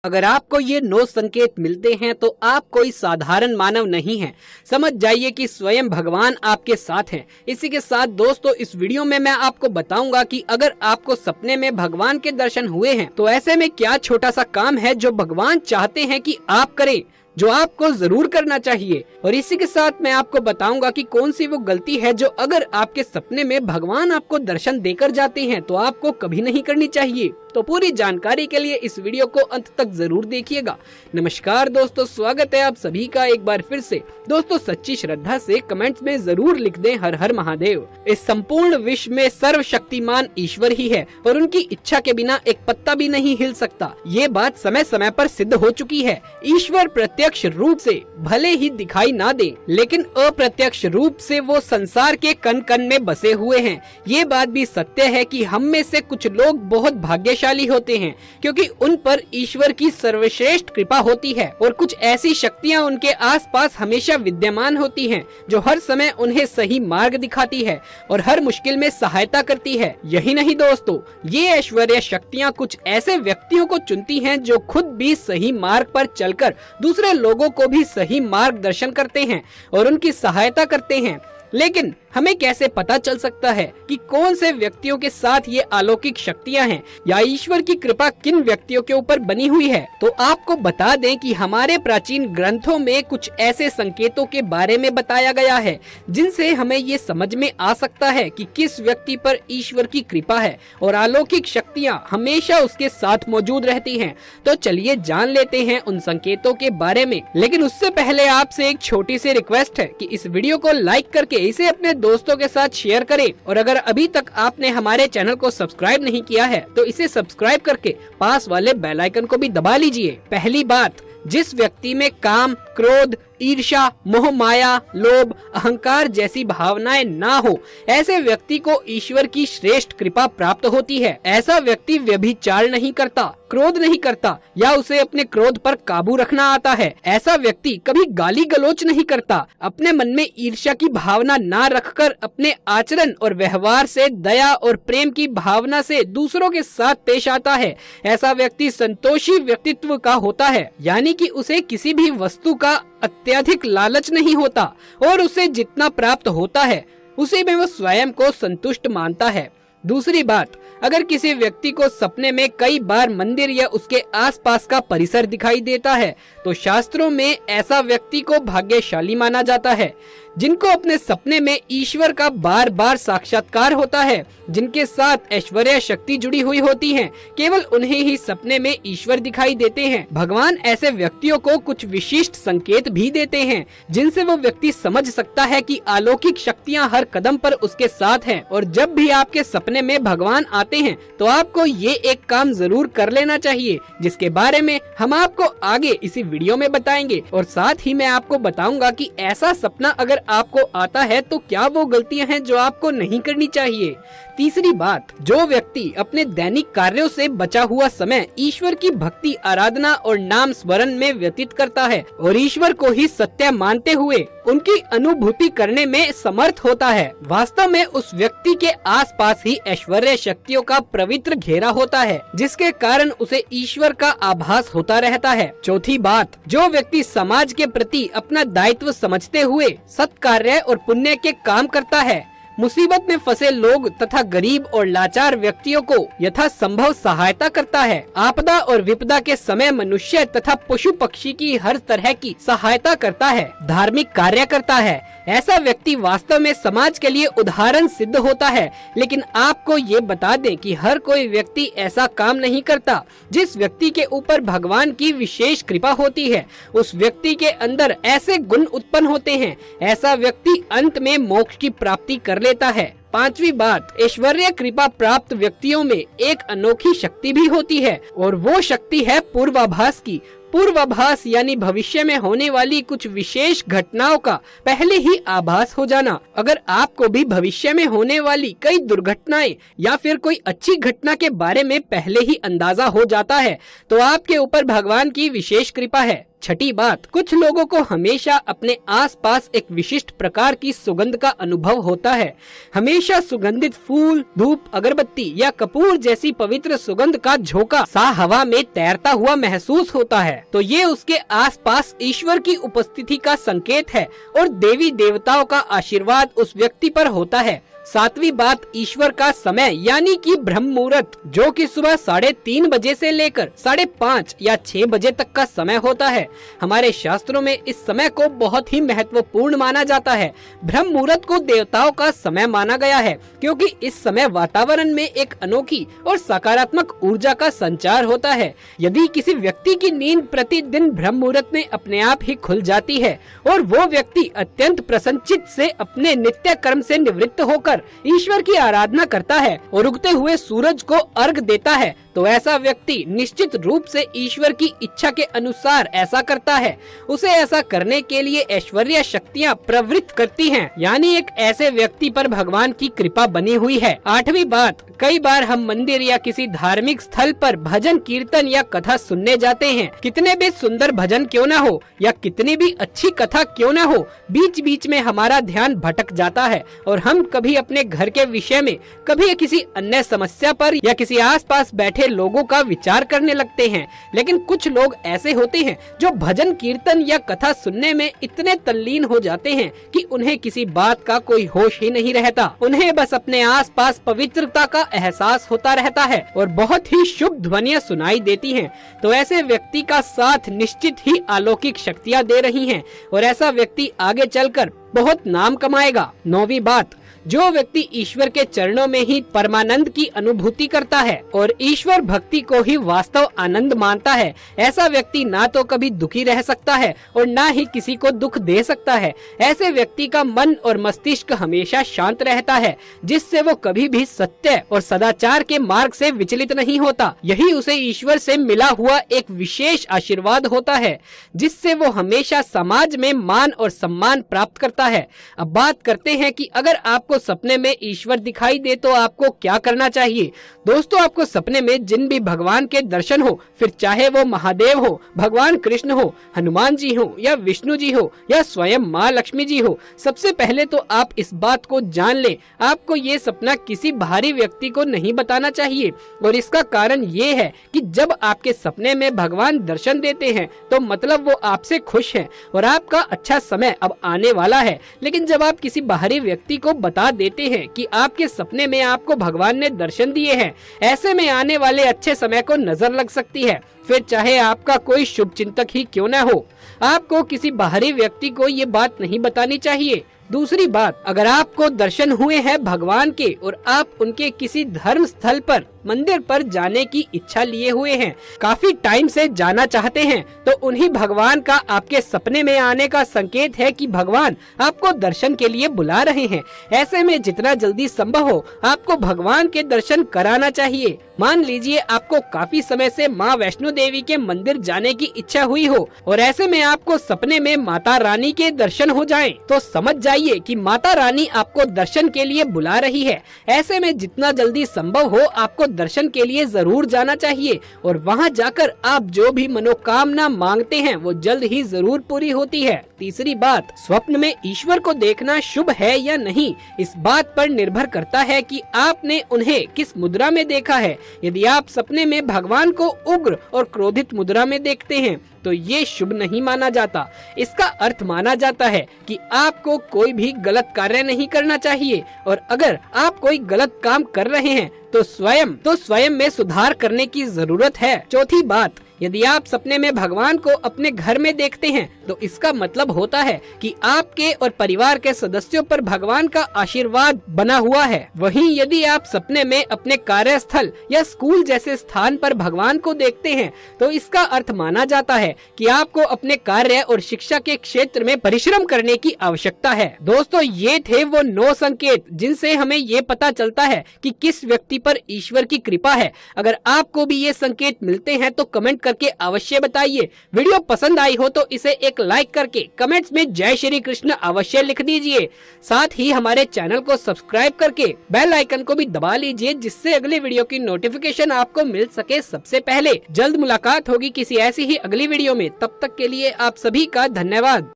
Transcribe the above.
अगर आपको ये 9 संकेत मिलते हैं तो आप कोई साधारण मानव नहीं हैं। समझ जाइए कि स्वयं भगवान आपके साथ हैं। इसी के साथ दोस्तों, इस वीडियो में मैं आपको बताऊंगा कि अगर आपको सपने में भगवान के दर्शन हुए हैं तो ऐसे में क्या छोटा सा काम है जो भगवान चाहते हैं कि आप करें, जो आपको जरूर करना चाहिए। और इसी के साथ मैं आपको बताऊंगा कि कौन सी वो गलती है जो अगर आपके सपने में भगवान आपको दर्शन देकर जाते हैं तो आपको कभी नहीं करनी चाहिए। तो पूरी जानकारी के लिए इस वीडियो को अंत तक जरूर देखिएगा। नमस्कार दोस्तों, स्वागत है आप सभी का एक बार फिर से। दोस्तों, सच्ची श्रद्धा से कमेंट्स में जरूर लिख दें हर हर महादेव। इस संपूर्ण विश्व में सर्वशक्तिमान ईश्वर ही है और उनकी इच्छा के बिना एक पत्ता भी नहीं हिल सकता। ये बात समय समय पर सिद्ध हो चुकी है। ईश्वर प्रत्यक्ष रूप से भले ही दिखाई ना दे, लेकिन अप्रत्यक्ष रूप से वो संसार के कण कण में बसे हुए हैं। ये बात भी सत्य है कि हम में से कुछ लोग बहुत भाग्यशाली होते हैं क्योंकि उन पर ईश्वर की सर्वश्रेष्ठ कृपा होती है और कुछ ऐसी शक्तियां उनके आसपास हमेशा विद्यमान होती हैं जो हर समय उन्हें सही मार्ग दिखाती है और हर मुश्किल में सहायता करती है। यही नहीं दोस्तों, ये ऐश्वर्य शक्तियां कुछ ऐसे व्यक्तियों को चुनती हैं जो खुद भी सही मार्ग पर चलकर दूसरे लोगों को भी सही मार्गदर्शन करते हैं और उनकी सहायता करते हैं। लेकिन हमें कैसे पता चल सकता है कि कौन से व्यक्तियों के साथ ये अलौकिक शक्तियां हैं या ईश्वर की कृपा किन व्यक्तियों के ऊपर बनी हुई है? तो आपको बता दें कि हमारे प्राचीन ग्रंथों में कुछ ऐसे संकेतों के बारे में बताया गया है जिनसे हमें ये समझ में आ सकता है कि किस व्यक्ति पर ईश्वर की कृपा है और अलौकिक शक्तियां हमेशा उसके साथ मौजूद रहती हैं। तो चलिए जान लेते हैं उन संकेतों के बारे में। लेकिन उससे पहले आपसे एक छोटी सी रिक्वेस्ट है कि इस वीडियो को लाइक करके इसे अपने दोस्तों के साथ शेयर करें और अगर अभी तक आपने हमारे चैनल को सब्सक्राइब नहीं किया है तो इसे सब्सक्राइब करके पास वाले बेल आइकन को भी दबा लीजिए। पहली बात, जिस व्यक्ति में काम, क्रोध, ईर्ष्या, मोह माया, लोभ, अहंकार जैसी भावनाएं ना हो, ऐसे व्यक्ति को ईश्वर की श्रेष्ठ कृपा प्राप्त होती है। ऐसा व्यक्ति व्यभिचार नहीं करता, क्रोध नहीं करता या उसे अपने क्रोध पर काबू रखना आता है। ऐसा व्यक्ति कभी गाली गलौच नहीं करता, अपने मन में ईर्ष्या की भावना ना रखकर अपने आचरण और व्यवहार से दया और प्रेम की भावना से दूसरों के साथ पेश आता है। ऐसा व्यक्ति संतोषी व्यक्तित्व का होता है, यानी कि उसे किसी भी वस्तु का अत्यधिक लालच नहीं होता और उसे जितना प्राप्त होता है उसी में वो स्वयं को संतुष्ट मानता है। दूसरी बात, अगर किसी व्यक्ति को सपने में कई बार मंदिर या उसके आसपास का परिसर दिखाई देता है तो शास्त्रों में ऐसा व्यक्ति को भाग्यशाली माना जाता है। जिनको अपने सपने में ईश्वर का बार बार साक्षात्कार होता है, जिनके साथ ऐश्वर्य शक्ति जुड़ी हुई होती है, केवल उन्हें ही सपने में ईश्वर दिखाई देते हैं। भगवान ऐसे व्यक्तियों को कुछ विशिष्ट संकेत भी देते हैं जिनसे वो व्यक्ति समझ सकता है कि अलौकिक शक्तियां हर कदम पर उसके साथ हैं। और जब भी आपके सपने में भगवान आते हैं तो आपको ये एक काम जरूर कर लेना चाहिए जिसके बारे में हम आपको आगे इसी वीडियो में बताएंगे। और साथ ही मैं आपको बताऊंगा कि ऐसा सपना अगर आपको आता है तो क्या वो गलतियां हैं जो आपको नहीं करनी चाहिए। तीसरी बात, जो व्यक्ति अपने दैनिक कार्यों से बचा हुआ समय ईश्वर की भक्ति, आराधना और नाम स्मरण में व्यतीत करता है और ईश्वर को ही सत्य मानते हुए उनकी अनुभूति करने में समर्थ होता है, वास्तव में उस व्यक्ति के आसपास ही ऐश्वर्य शक्तियों का पवित्र घेरा होता है जिसके कारण उसे ईश्वर का आभास होता रहता है। चौथी बात, जो व्यक्ति समाज के प्रति अपना दायित्व समझते हुए सत्कार्य और पुण्य के काम करता है, मुसीबत में फंसे लोग तथा गरीब और लाचार व्यक्तियों को यथासंभव सहायता करता है, आपदा और विपदा के समय मनुष्य तथा पशु पक्षी की हर तरह की सहायता करता है, धार्मिक कार्य करता है, ऐसा व्यक्ति वास्तव में समाज के लिए उदाहरण सिद्ध होता है। लेकिन आपको ये बता दें कि हर कोई व्यक्ति ऐसा काम नहीं करता। जिस व्यक्ति के ऊपर भगवान की विशेष कृपा होती है उस व्यक्ति के अंदर ऐसे गुण उत्पन्न होते हैं, ऐसा व्यक्ति अंत में मोक्ष की प्राप्ति कर लेता है। पांचवी बात, ऐश्वर्य कृपा प्राप्त व्यक्तियों में एक अनोखी शक्ति भी होती है और वो शक्ति है पूर्वाभास की। पूर्वाभास यानी भविष्य में होने वाली कुछ विशेष घटनाओं का पहले ही आभास हो जाना। अगर आपको भी भविष्य में होने वाली कई दुर्घटनाएं या फिर कोई अच्छी घटना के बारे में पहले ही अंदाजा हो जाता है तो आपके ऊपर भगवान की विशेष कृपा है। छठी बात, कुछ लोगों को हमेशा अपने आसपास एक विशिष्ट प्रकार की सुगंध का अनुभव होता है। हमेशा सुगंधित फूल, धूप, अगरबत्ती या कपूर जैसी पवित्र सुगंध का झोंका सा हवा में तैरता हुआ महसूस होता है, तो ये उसके आसपास ईश्वर की उपस्थिति का संकेत है और देवी देवताओं का आशीर्वाद उस व्यक्ति पर होता है। सातवीं बात, ईश्वर का समय यानी कि ब्रह्म मुहूर्त, जो कि सुबह 3:30 बजे से लेकर 5:30 या 6 बजे तक का समय होता है। हमारे शास्त्रों में इस समय को बहुत ही महत्वपूर्ण माना जाता है। ब्रह्म मुहूर्त को देवताओं का समय माना गया है क्योंकि इस समय वातावरण में एक अनोखी और सकारात्मक ऊर्जा का संचार होता है। यदि किसी व्यक्ति की नींद प्रतिदिन ब्रह्म मुहूर्त में अपने आप ही खुल जाती है और वो व्यक्ति अत्यंत प्रसन्नचित्त से अपने नित्य कर्म से निवृत्त होकर ईश्वर की आराधना करता है और उगते हुए सूरज को अर्घ देता है, तो ऐसा व्यक्ति निश्चित रूप से ईश्वर की इच्छा के अनुसार ऐसा करता है। उसे ऐसा करने के लिए ऐश्वर्य शक्तियाँ प्रवृत्त करती हैं, यानी एक ऐसे व्यक्ति पर भगवान की कृपा बनी हुई है। आठवीं बात, कई बार हम मंदिर या किसी धार्मिक स्थल पर भजन, कीर्तन या कथा सुनने जाते हैं। कितने भी सुंदर भजन क्यों न हो या कितनी भी अच्छी कथा क्यों न हो, बीच बीच में हमारा ध्यान भटक जाता है और हम कभी अपने घर के विषय में, कभी किसी अन्य समस्या पर या किसी आसपास बैठे लोगों का विचार करने लगते हैं। लेकिन कुछ लोग ऐसे होते हैं जो भजन, कीर्तन या कथा सुनने में इतने तल्लीन हो जाते हैं कि उन्हें किसी बात का कोई होश ही नहीं रहता। उन्हें बस अपने आसपास पवित्रता का एहसास होता रहता है और बहुत ही शुभ ध्वनियाँ सुनाई देती हैं। तो ऐसे व्यक्ति का साथ निश्चित ही अलौकिक शक्तियाँ दे रही हैं और ऐसा व्यक्ति आगे चलकर बहुत नाम कमाएगा। नौवीं बात, जो व्यक्ति ईश्वर के चरणों में ही परमानंद की अनुभूति करता है और ईश्वर भक्ति को ही वास्तव आनंद मानता है, ऐसा व्यक्ति ना तो कभी दुखी रह सकता है और ना ही किसी को दुख दे सकता है। ऐसे व्यक्ति का मन और मस्तिष्क हमेशा शांत रहता है, जिससे वो कभी भी सत्य और सदाचार के मार्ग से विचलित नहीं होता। यही उसे ईश्वर से मिला हुआ एक विशेष आशीर्वाद होता है, जिससे वो हमेशा समाज में मान और सम्मान प्राप्त करता है। अब बात करते हैं कि अगर आपको सपने में ईश्वर दिखाई दे तो आपको क्या करना चाहिए। दोस्तों, आपको सपने में जिन भी भगवान के दर्शन हो, फिर चाहे वो महादेव हो, भगवान कृष्ण हो, हनुमान जी हो या विष्णु जी हो या स्वयं माँ लक्ष्मी जी हो, सबसे पहले तो आप इस बात को जान ले, आपको ये सपना किसी बाहरी व्यक्ति को नहीं बताना चाहिए। और इसका कारण ये है कि जब आपके सपने में भगवान दर्शन देते हैं तो मतलब वो आपसे खुश है और आपका अच्छा समय अब आने वाला है। लेकिन जब आप किसी बाहरी व्यक्ति को बता देते हैं कि आपके सपने में आपको भगवान ने दर्शन दिए हैं, ऐसे में आने वाले अच्छे समय को नजर लग सकती है। फिर चाहे आपका कोई शुभ चिंतक ही क्यों न हो, आपको किसी बाहरी व्यक्ति को ये बात नहीं बतानी चाहिए। दूसरी बात, अगर आपको दर्शन हुए हैं भगवान के और आप उनके किसी धर्म स्थल पर, मंदिर पर जाने की इच्छा लिए हुए हैं, काफी टाइम से जाना चाहते हैं, तो उन्हीं भगवान का आपके सपने में आने का संकेत है कि भगवान आपको दर्शन के लिए बुला रहे हैं। ऐसे में जितना जल्दी संभव हो आपको भगवान के दर्शन कराना चाहिए। मान लीजिए आपको काफी समय से माँ वैष्णो देवी के मंदिर जाने की इच्छा हुई हो और ऐसे में आपको सपने में माता रानी के दर्शन हो जाएं, तो समझ जाइए कि माता रानी आपको दर्शन के लिए बुला रही है। ऐसे में जितना जल्दी संभव हो आपको दर्शन के लिए जरूर जाना चाहिए और वहां जाकर आप जो भी मनोकामना मांगते हैं वो जल्द ही जरूर पूरी होती है। तीसरी बात, स्वप्न में ईश्वर को देखना शुभ है या नहीं, इस बात पर निर्भर करता है कि आपने उन्हें किस मुद्रा में देखा है। यदि आप सपने में भगवान को उग्र और क्रोधित मुद्रा में देखते हैं तो ये शुभ नहीं माना जाता। इसका अर्थ माना जाता है कि आपको कोई भी गलत कार्य नहीं करना चाहिए और अगर आप कोई गलत काम कर रहे हैं तो स्वयं में सुधार करने की जरूरत है। चौथी बात, यदि आप सपने में भगवान को अपने घर में देखते हैं तो इसका मतलब होता है कि आपके और परिवार के सदस्यों पर भगवान का आशीर्वाद बना हुआ है। वहीं यदि आप सपने में अपने कार्यस्थल या स्कूल जैसे स्थान पर भगवान को देखते हैं तो इसका अर्थ माना जाता है कि आपको अपने कार्य और शिक्षा के क्षेत्र में परिश्रम करने की आवश्यकता है। दोस्तों, ये थे वो 9 संकेत जिनसे हमें ये पता चलता है कि किस व्यक्ति पर ईश्वर की कृपा है। अगर आपको भी ये संकेत मिलते हैं तो कमेंट करके अवश्य बताइए। वीडियो पसंद आई हो तो इसे एक एक लाइक करके कमेंट्स में जय श्री कृष्ण अवश्य लिख दीजिए। साथ ही हमारे चैनल को सब्सक्राइब करके बेल आइकन को भी दबा लीजिए, जिससे अगली वीडियो की नोटिफिकेशन आपको मिल सके सबसे पहले। जल्द मुलाकात होगी किसी ऐसी ही अगली वीडियो में, तब तक के लिए आप सभी का धन्यवाद।